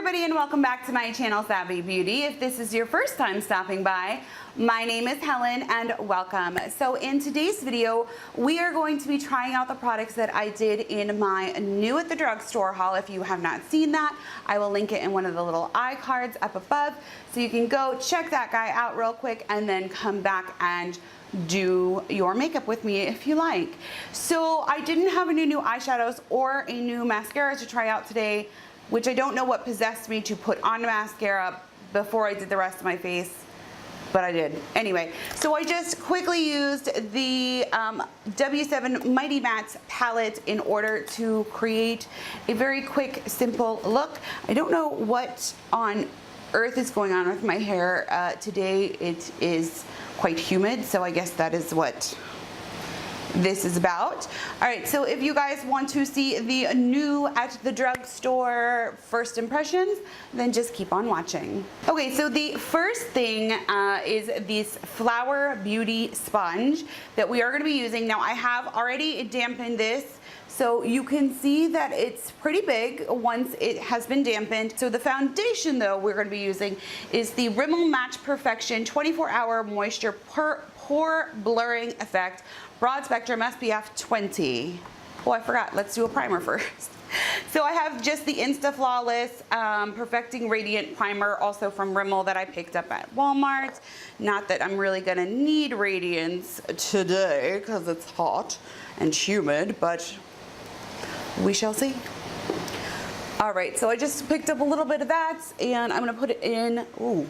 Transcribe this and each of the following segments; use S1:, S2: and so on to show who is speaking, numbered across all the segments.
S1: everybody, and welcome back to my channel, Savvy Beauty. If this is your first time stopping by, my name is Helen and welcome. So in today's video, we are going to be trying out the products that I did in my new at the drugstore haul. If you have not seen that, I will link it in one of the little iCards up above. So you can go check that guy out real quick and then come back and do your makeup with me if you like. So I didn't have any new eyeshadows or a new mascara to try out today, which I don't know what possessed me to put on mascara before I did the rest of my face, but I did. Anyway, so I just quickly used the W7 Mighty Matte palette in order to create a very quick, simple look. I don't know what on earth is going on with my hair. Today it is quite humid, so I guess that is what this is about. All right, so if you guys want to see the new at the drugstore first impressions, then just keep on watching. Okay, so the first thing is this Flower Beauty sponge that we are going to be using. Now I have already dampened this, so you can see that it's pretty big once it has been dampened. So the foundation though we're going to be using is the Rimmel Match Perfection 24-Hour Moisture Pore Blurring Effect Broad Spectrum SPF 20. Oh, I forgot. Let's do a primer first. So I have just the Insta Flawless Perfecting Radiant Primer, also from Rimmel, that I picked up at Walmart. Not that I'm really going to need radiance today because it's hot and humid, but we shall see. All right, so I just picked up a little bit of that and I'm going to put it in. Ooh,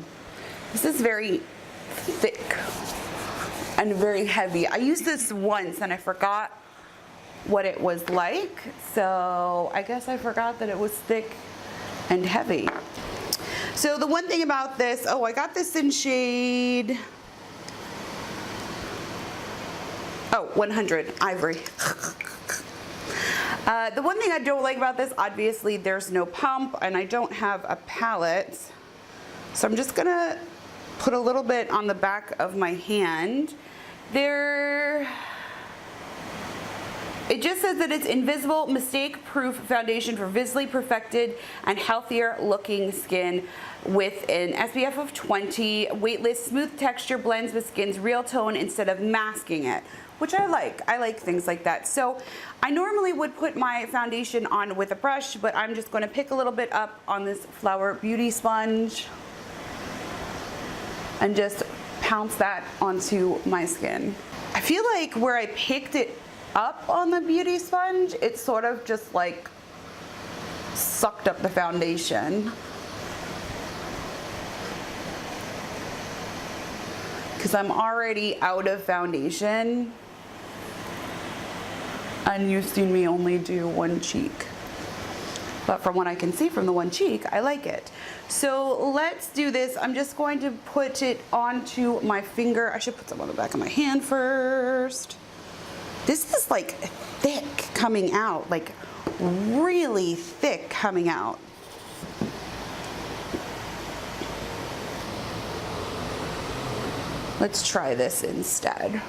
S1: this is very thick and very heavy. I used this once and I forgot what it was like, so I guess I forgot that it was thick and heavy. So the one thing about this, oh, I got this in shade 100 Ivory. The one thing I don't like about this, obviously there's no pump and I don't have a palette, so I'm just gonna put a little bit on the back of my hand. It just says that it's invisible, mistake-proof foundation for visibly perfected and healthier looking skin with an SPF of 20, weightless, smooth texture, blends with skin's real tone instead of masking it, which I like. I like things like that. So I normally would put my foundation on with a brush, but I'm just gonna pick a little bit up on this Flower Beauty sponge and just pounce that onto my skin. I feel like where I picked it up on the beauty sponge, it sort of just like sucked up the foundation. Because I'm already out of foundation and you've seen me only do one cheek. But from what I can see from the one cheek, I like it. So let's do this. I'm just going to put it onto my finger. I should put some on the back of my hand first. This is like thick coming out, like really thick coming out. Let's try this instead.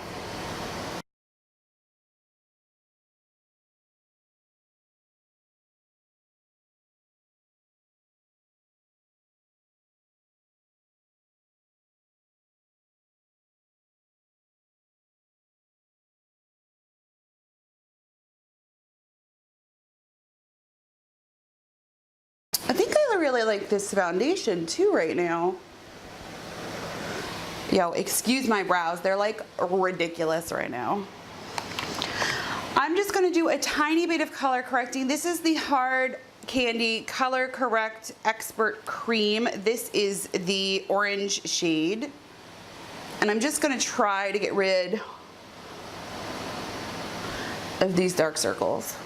S1: I think I really like this foundation too right now. Yo, excuse my brows. They're like ridiculous right now. I'm just gonna do a tiny bit of color correcting. This is the Hard Candy Color Correct Expert Cream. This is the orange shade. And I'm just gonna try to get rid of these dark circles.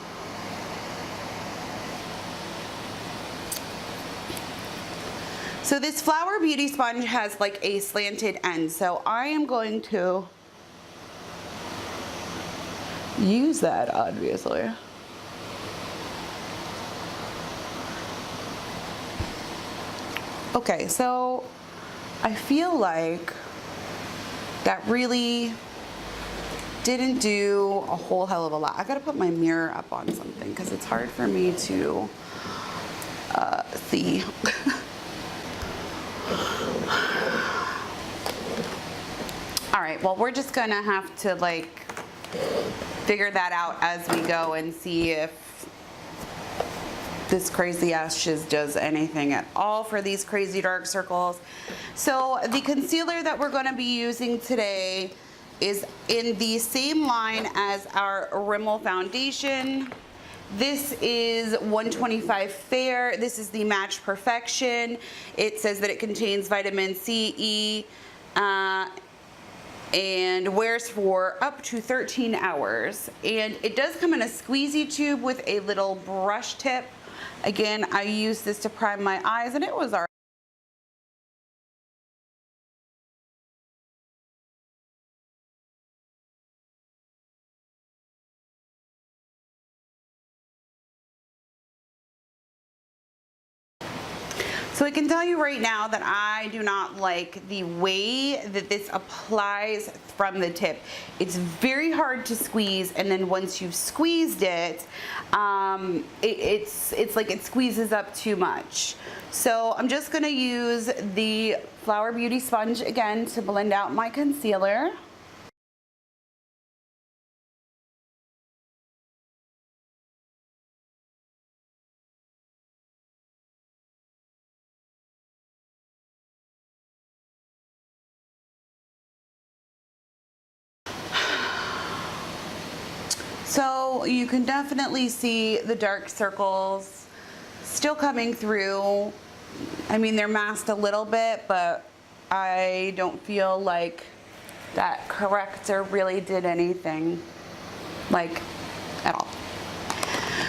S1: So this Flower Beauty sponge has like a slanted end, so I am going to use that, obviously. Okay, so I feel like that really didn't do a whole hell of a lot. I gotta put my mirror up on something because it's hard for me to filthy. All right, well, we're just gonna have to like figure that out as we go and see if this crazy ass shiz does anything at all for these crazy dark circles. So the concealer that we're gonna be using today is in the same line as our Rimmel foundation. This is 125 Fair. This is the Match Perfection. It says that it contains vitamin C, E, and wears for up to 13 hours. And it does come in a squeezy tube with a little brush tip. Again, I used this to prime my eyes and it was alright. So I can tell you right now that I do not like the way that this applies from the tip. It's very hard to squeeze, and then once you've squeezed it, it's like it squeezes up too much. So I'm just gonna use the Flower Beauty sponge again to blend out my concealer. So you can definitely see the dark circles still coming through. I mean, they're masked a little bit, but I don't feel like that corrector really did anything, like, at all.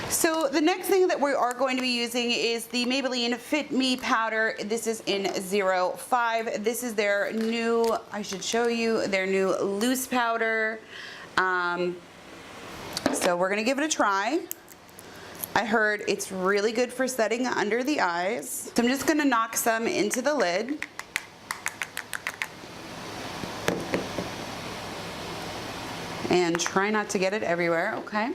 S1: So the next thing that we are going to be using is the Maybelline Fit Me powder. This is in 05. This is their new, I should show you, their new loose powder. So we're gonna give it a try. I heard it's really good for setting under the eyes. So I'm just gonna knock some into the lid. And try not to get it everywhere, okay?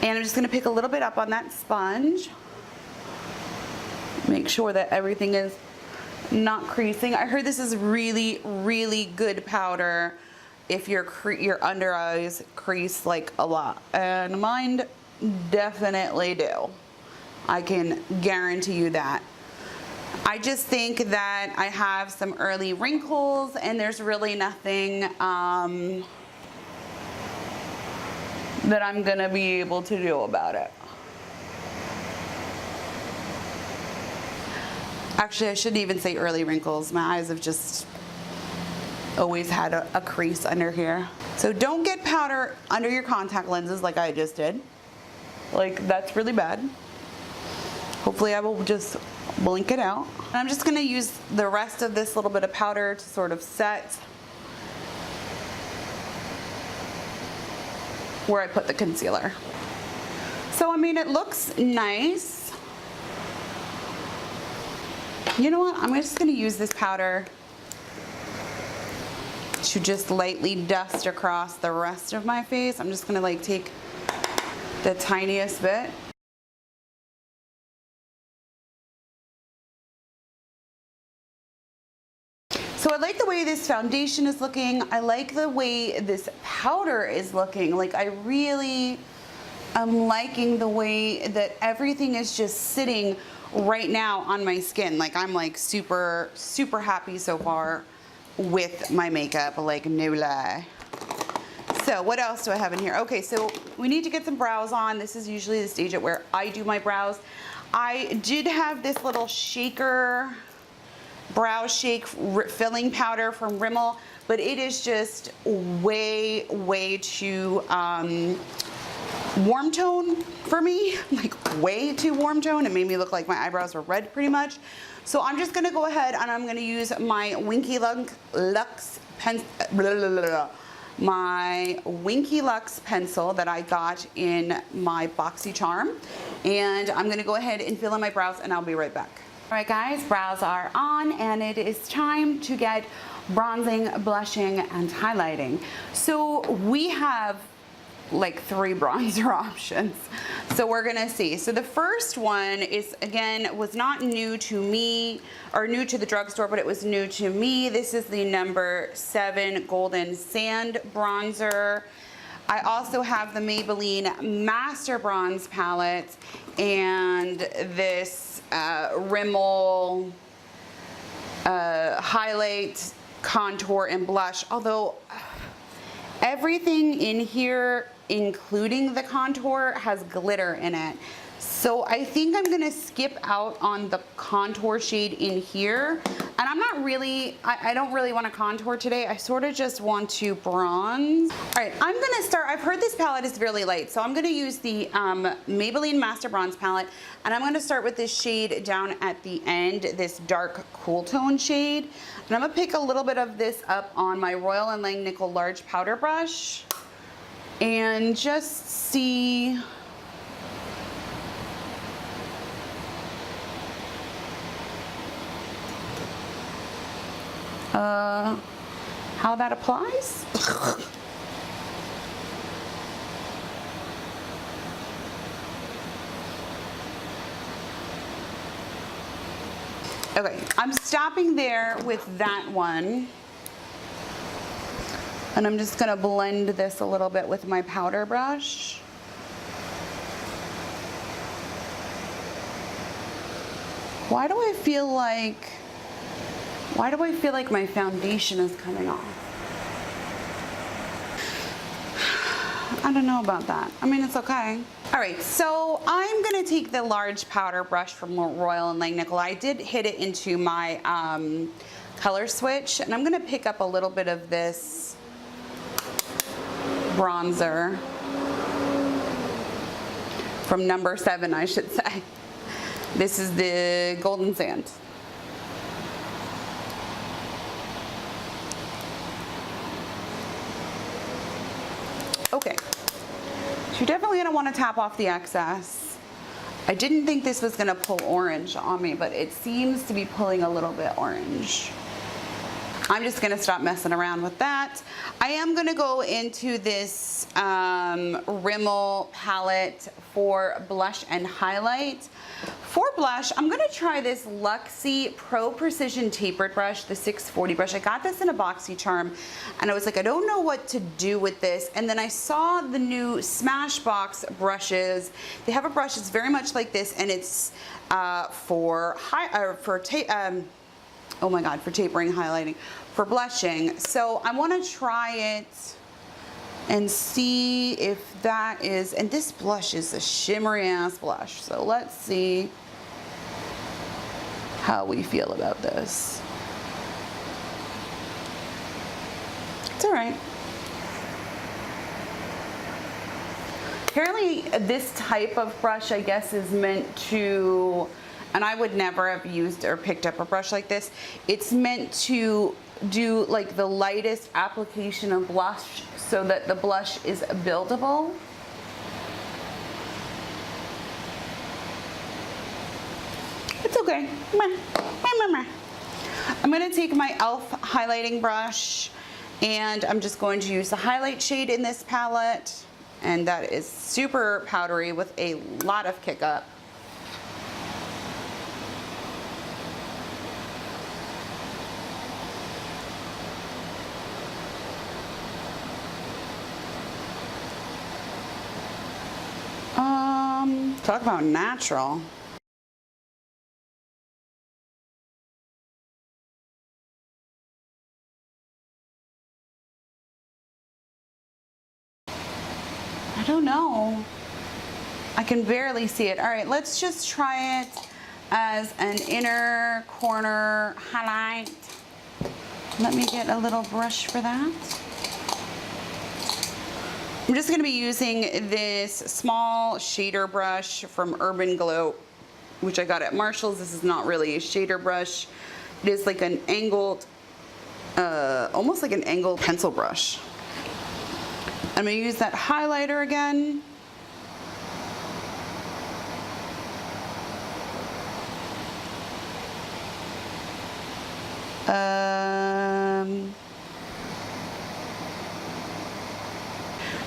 S1: And I'm just gonna pick a little bit up on that sponge. Make sure that everything is not creasing. I heard this is really, really good powder if your under eyes crease like a lot, and mine definitely do. I can guarantee you that. I just think that I have some early wrinkles and there's really nothing that I'm gonna be able to do about it. Actually, I shouldn't even say early wrinkles. My eyes have just always had a crease under here. So don't get powder under your contact lenses like I just did. Like, that's really bad. Hopefully I will just blink it out. And I'm just gonna use the rest of this little bit of powder to sort of set where I put the concealer. So I mean, it looks nice. You know what, I'm just gonna use this powder to just lightly dust across the rest of my face. I'm just gonna like take the tiniest bit. So I like the way this foundation is looking. I like the way this powder is looking. Like, I really am liking the way that everything is just sitting right now on my skin. Like, I'm like super, super happy so far with my makeup, like, no lie. So what else do I have in here? Okay, so we need to get some brows on. This is usually the stage at where I do my brows. I did have this little shaker brow shake filling powder from Rimmel, but it is just way, way too warm tone for me, like way too warm tone. It made me look like my eyebrows were red pretty much. So I'm just gonna go ahead and I'm gonna use my Winky Lux pencil that I got in my BoxyCharm, and I'm gonna go ahead and fill in my brows, and I'll be right back. All right guys, brows are on and it is time to get bronzing, blushing, and highlighting. So we have like 3 bronzer options. So we're gonna see. So the first one is, again, was not new to me or new to the drugstore, but it was new to me. This is the number 7 Golden Sand Bronzer. I also have the Maybelline Master Bronze palette and this Rimmel highlight, contour, and blush. Although everything in here, including the contour, has glitter in it. So I think I'm gonna skip out on the contour shade in here. And I'm not really, I don't really want to contour today. I sort of just want to bronze. All right, I'm gonna start, I've heard this palette is really light, so I'm gonna use the Maybelline Master Bronze palette, and I'm gonna start with this shade down at the end, this dark cool tone shade. And I'm gonna pick a little bit of this up on my Royal & Langnickel large powder brush and just see how that applies. Okay, I'm stopping there with that one. And I'm just gonna blend this a little bit with my powder brush. Why do I feel like my foundation is coming off? I don't know about that. I mean, it's okay. All right, so I'm gonna take the large powder brush from Royal & Langnickel. I did hit it into my color switch, and I'm gonna pick up a little bit of this bronzer from number 7, I should say. This is the Golden Sand. Okay, so you're definitely gonna wanna tap off the excess. I didn't think this was gonna pull orange on me, but it seems to be pulling a little bit orange. I'm just gonna stop messing around with that. I am gonna go into this Rimmel palette for blush and highlight. For blush, I'm gonna try this Luxie Pro Precision Tapered Brush, the 640 brush. I got this in a BoxyCharm, and I was like, I don't know what to do with this. And then I saw the new Smashbox brushes. They have a brush that's very much like this, and it's for tapering, highlighting, for blushing. So I want to try it and see if that is, and this blush is a shimmery ass blush. So let's see how we feel about this. It's all right. Apparently this type of brush, I guess, is meant to, and I would never have used or picked up a brush like this. It's meant to do like the lightest application of blush so that the blush is buildable. It's okay. I'm gonna take my e.l.f. highlighting brush, and I'm just going to use the highlight shade in this palette, and that is super powdery with a lot of kick up. Talk about natural. I don't know. I can barely see it. All right, let's just try it as an inner corner highlight. Let me get a little brush for that. I'm just gonna be using this small shader brush from Urban Glow, which I got at Marshall's. This is not really a shader brush. It is like an angled, almost like an angled pencil brush. I'm gonna use that highlighter again.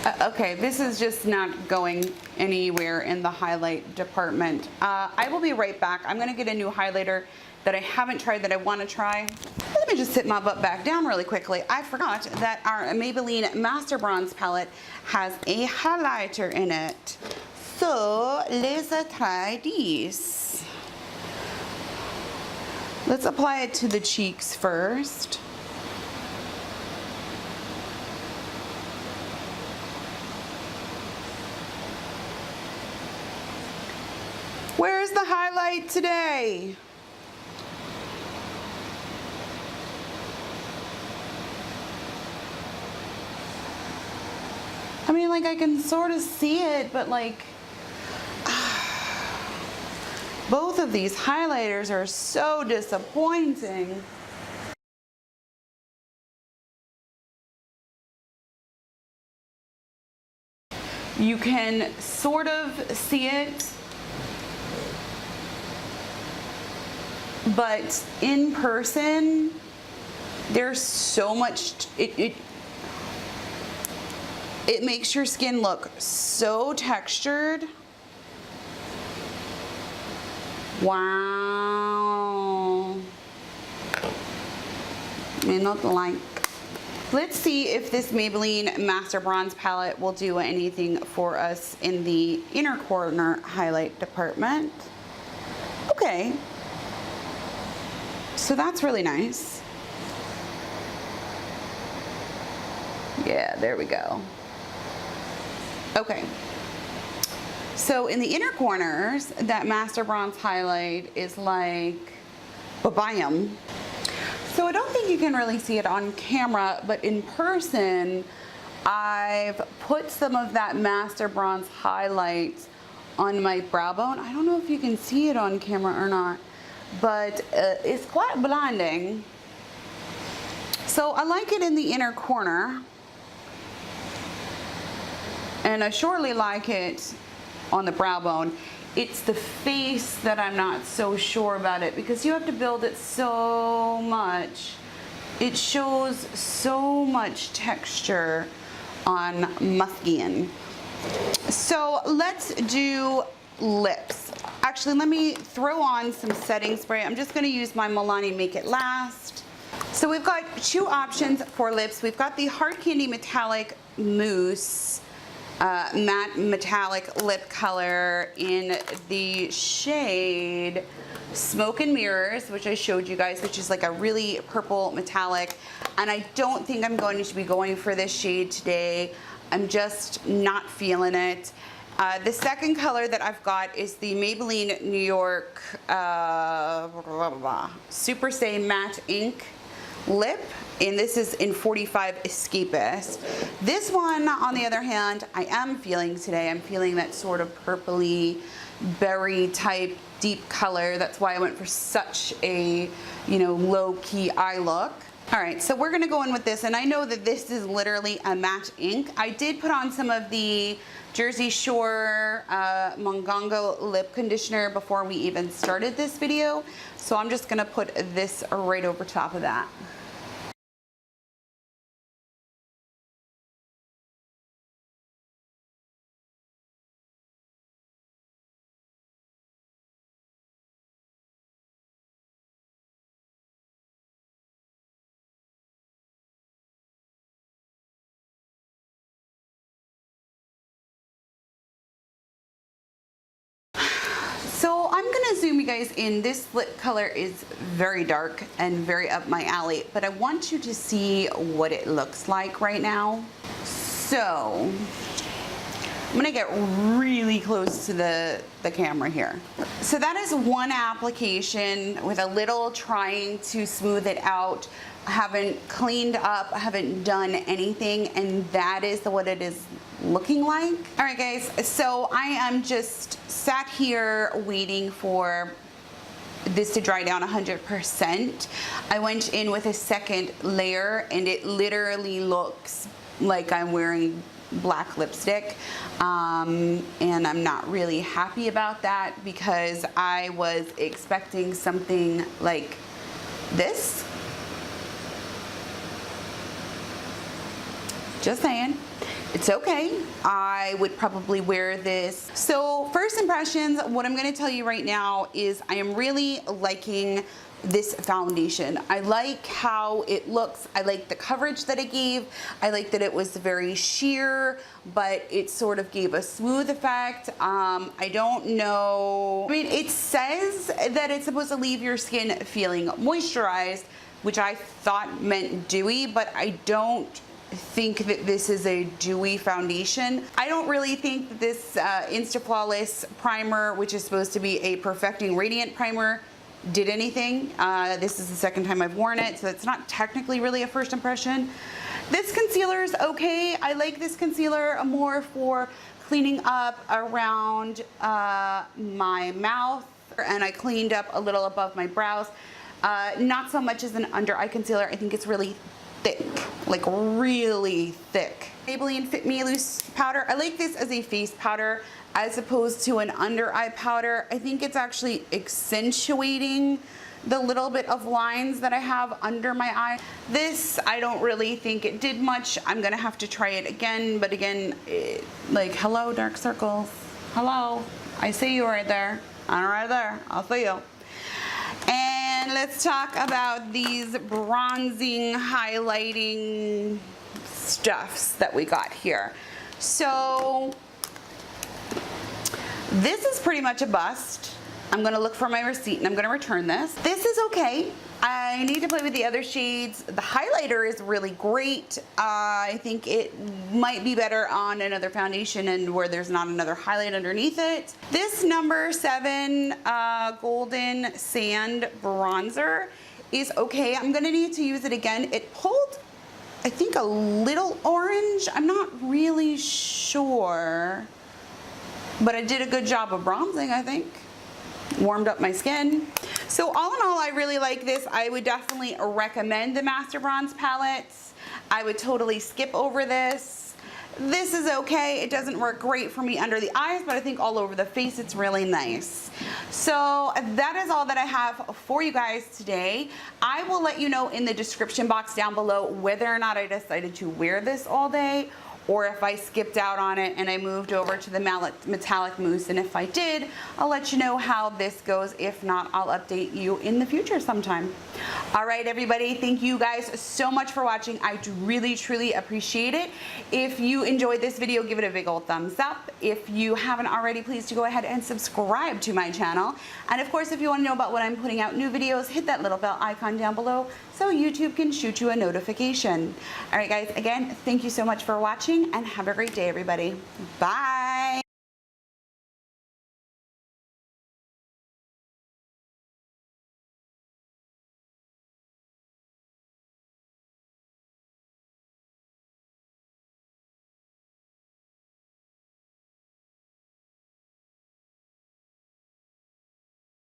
S1: Okay, this is just not going anywhere in the highlight department. I will be right back. I'm gonna get a new highlighter that I haven't tried that I wanna try. Let me just sit my butt back down really quickly. I forgot that our Maybelline Master Bronze palette has a highlighter in it. So let's try this. Let's apply it to the cheeks first. Where's the highlight today? I mean, like, I can sort of see it, but like, both of these highlighters are so disappointing. You can sort of see it, but in person, there's so much, it makes your skin look so textured. Wow. May not like. Let's see if this Maybelline Master Bronze palette will do anything for us in the inner corner highlight department. Okay. So that's really nice. Yeah, there we go. Okay. So in the inner corners, that Master Bronze highlight is like ba-bam. So I don't think you can really see it on camera, but in person, I've put some of that Master Bronze highlight on my brow bone. I don't know if you can see it on camera or not, but it's quite blinding. So I like it in the inner corner, and I surely like it on the brow bone. It's the face that I'm not so sure about it, because you have to build it so much. It shows so much texture on my skin. So let's do lips. Actually, let me throw on some setting spray. I'm just gonna use my Milani Make It Last. So we've got two options for lips. We've got the Hard Candy Metallic Mousse matte metallic lip color in the shade Smoke and Mirrors, which I showed you guys, which is like a really purple metallic. And I don't think I'm going to be going for this shade today. I'm just not feeling it. The second color that I've got is the Maybelline New York SuperStay Matte Ink Lip, and this is in 45 Escapist. This one, on the other hand, I am feeling today. I'm feeling that sort of purpley, berry type deep color. That's why I went for such a, you know, low-key eye look. All right, so we're gonna go in with this, and I know that this is literally a matte ink. I did put on some of the Jersey Shore Mongongo lip conditioner before we even started this video, so I'm just gonna put this right over top of that. So I'm gonna zoom you guys in. This lip color is very dark and very up my alley, but I want you to see what it looks like right now. So I'm gonna get really close to the camera here. So that is one application with a little trying to smooth it out. I haven't cleaned up, I haven't done anything, and that is what it is looking like. All right guys, so I am just sat here waiting for this to dry down 100%. I went in with a second layer and it literally looks like I'm wearing black lipstick, and I'm not really happy about that because I was expecting something like this. Just saying. It's okay. I would probably wear this. So first impressions, what I'm gonna tell you right now is I am really liking this foundation. I like how it looks. I like the coverage that it gave. I like that it was very sheer, but it sort of gave a smooth effect. I don't know. I mean, it says that it's supposed to leave your skin feeling moisturized, which I thought meant dewy, but I don't think that this is a dewy foundation. I don't really think that this Insta Flawless primer, which is supposed to be a perfecting radiant primer, did anything. This is the second time I've worn it, so it's not technically really a first impression. This concealer is okay. I like this concealer more for cleaning up around my mouth, and I cleaned up a little above my brows. Not so much as an under eye concealer. I think it's really thick, like really thick. Maybelline Fit Me Loose powder. I like this as a face powder as opposed to an under eye powder. I think it's actually accentuating the little bit of lines that I have under my eye. This, I don't really think it did much. I'm gonna have to try it again, but again, like, hello, dark circles. Hello, I see you right there. I'm right there, I'll see you. And let's talk about these bronzing, highlighting stuffs that we got here. So this is pretty much a bust. I'm gonna look for my receipt and I'm gonna return this. This is okay. I need to play with the other shades. The highlighter is really great. I think it might be better on another foundation and where there's not another highlight underneath it. This number 7 Golden Sand Bronzer is okay. I'm gonna need to use it again. It pulled, I think, a little orange. I'm not really sure, but I did a good job of bronzing, I think. Warmed up my skin. So all in all, I really like this. I would definitely recommend the Master Bronze palettes. I would totally skip over this. This is okay. It doesn't work great for me under the eyes, but I think all over the face it's really nice. So that is all that I have for you guys today. I will let you know in the description box down below whether or not I decided to wear this all day, or if I skipped out on it and I moved over to the metallic mousse. And if I did, I'll let you know how this goes. If not, I'll update you in the future sometime. All right, everybody, thank you guys so much for watching. I do really, truly appreciate it. If you enjoyed this video, give it a big old thumbs up. If you haven't already, please do go ahead and subscribe to my channel. And of course, if you want to know about when I'm putting out new videos, hit that little bell icon down below so YouTube can shoot you a notification. All right, guys, again, thank you so much for watching and have a great day, everybody. Bye.